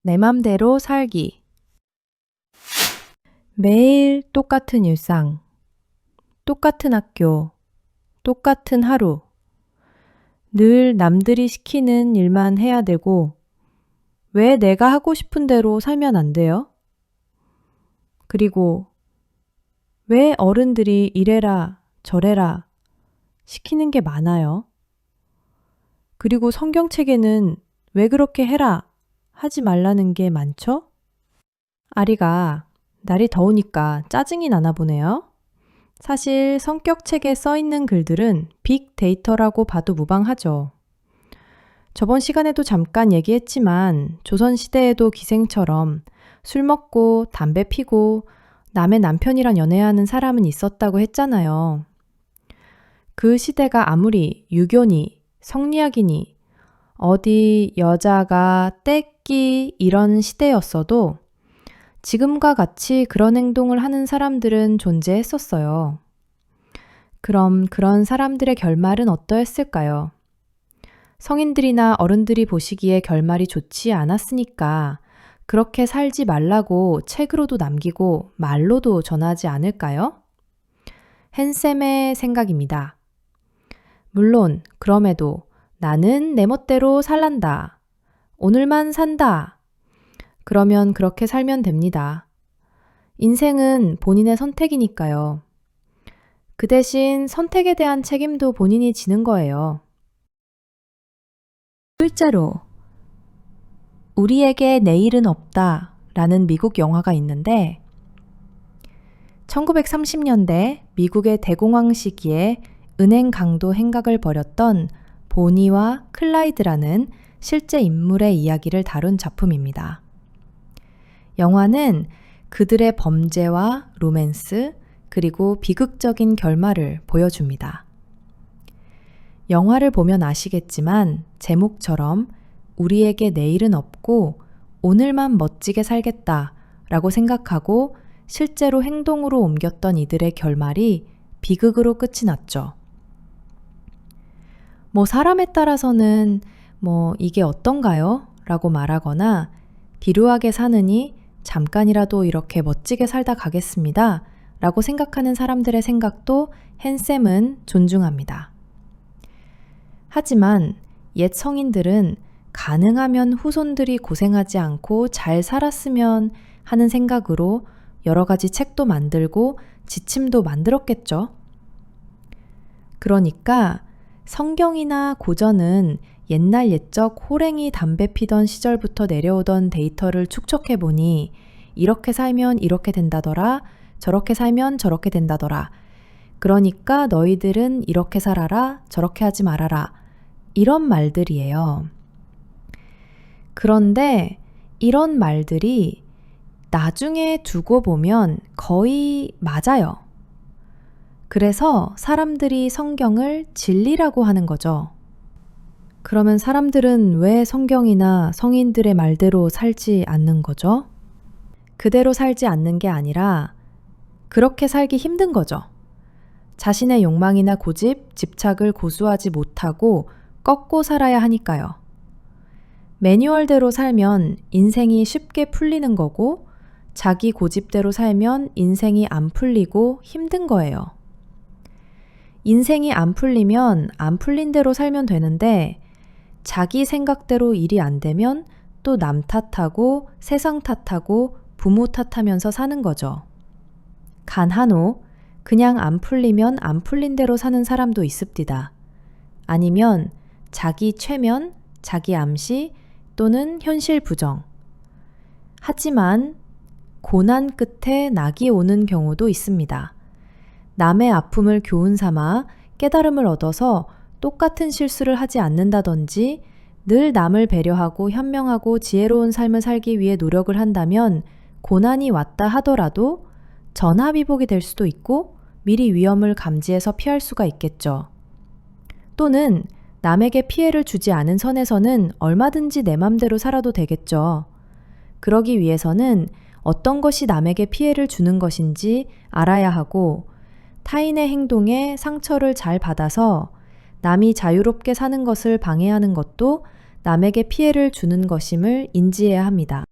내 맘대로 살기. 매일 똑같은 일상, 똑같은 학교, 똑같은 하루. 늘 남들이 시키는 일만 해야 되고, 왜 내가 하고 싶은 대로 살면 안 돼요? 그리고 왜 어른들이 이래라 저래라 시키는 게 많아요? 그리고 성경책에는 왜 그렇게 해라 하지 말라는 게 많죠? 아리가 날이 더우니까 짜증이 나나 보네요. 사실 성격책에 써 있는 글들은 빅데이터라고 봐도 무방하죠. 저번 시간에도 잠깐 얘기했지만 조선시대에도 기생처럼 술 먹고 담배 피고 남의 남편이랑 연애하는 사람은 있었다고 했잖아요. 그 시대가 아무리 유교니 성리학이니 어디 여자가 떼끼 이런 시대였어도 지금과 같이 그런 행동을 하는 사람들은 존재했었어요. 그럼 그런 사람들의 결말은 어떠했을까요? 성인들이나 어른들이 보시기에 결말이 좋지 않았으니까 그렇게 살지 말라고 책으로도 남기고 말로도 전하지 않을까요? 헨쌤의 생각입니다. 물론 그럼에도 나는 내 멋대로 살란다. 오늘만 산다. 그러면 그렇게 살면 됩니다. 인생은 본인의 선택이니까요. 그 대신 선택에 대한 책임도 본인이 지는 거예요. 실제로 우리에게 내일은 없다 라는 미국 영화가 있는데 1930년대 미국의 대공황 시기에 은행 강도 행각을 벌였던 보니와 클라이드라는 실제 인물의 이야기를 다룬 작품입니다. 영화는 그들의 범죄와 로맨스 그리고 비극적인 결말을 보여줍니다. 영화를 보면 아시겠지만 제목처럼 우리에게 내일은 없고 오늘만 멋지게 살겠다 라고 생각하고 실제로 행동으로 옮겼던 이들의 결말이 비극으로 끝이 났죠. 사람에 따라서는 이게 어떤가요? 라고 말하거나 비루하게 사느니 잠깐이라도 이렇게 멋지게 살다 가겠습니다. 라고 생각하는 사람들의 생각도 헨쌤은 존중합니다. 하지만 옛 성인들은 가능하면 후손들이 고생하지 않고 잘 살았으면 하는 생각으로 여러 가지 책도 만들고 지침도 만들었겠죠. 그러니까 성경이나 고전은 옛날 옛적 호랭이 담배 피던 시절부터 내려오던 데이터를 축적해보니 이렇게 살면 이렇게 된다더라, 저렇게 살면 저렇게 된다더라. 그러니까 너희들은 이렇게 살아라, 저렇게 하지 말아라. 이런 말들이에요. 그런데 이런 말들이 나중에 두고 보면 거의 맞아요. 그래서 사람들이 성경을 진리라고 하는 거죠. 그러면 사람들은 왜 성경이나 성인들의 말대로 살지 않는 거죠? 그대로 살지 않는 게 아니라 그렇게 살기 힘든 거죠. 자신의 욕망이나 고집, 집착을 고수하지 못하고 꺾고 살아야 하니까요. 매뉴얼대로 살면 인생이 쉽게 풀리는 거고 자기 고집대로 살면 인생이 안 풀리고 힘든 거예요. 인생이 안 풀리면 안 풀린 대로 살면 되는데 자기 생각대로 일이 안 되면 또 남 탓하고 세상 탓하고 부모 탓하면서 사는 거죠. 간한호 그냥 안 풀리면 안 풀린 대로 사는 사람도 있습니다. 아니면 자기 최면, 자기 암시 또는 현실 부정. 하지만 고난 끝에 낙이 오는 경우도 있습니다. 남의 아픔을 교훈 삼아 깨달음을 얻어서 똑같은 실수를 하지 않는다든지 늘 남을 배려하고 현명하고 지혜로운 삶을 살기 위해 노력을 한다면 고난이 왔다 하더라도 전화위복이 될 수도 있고 미리 위험을 감지해서 피할 수가 있겠죠. 또는 남에게 피해를 주지 않은 선에서는 얼마든지 내 맘대로 살아도 되겠죠. 그러기 위해서는 어떤 것이 남에게 피해를 주는 것인지 알아야 하고 타인의 행동에 상처를 잘 받아서 남이 자유롭게 사는 것을 방해하는 것도 남에게 피해를 주는 것임을 인지해야 합니다.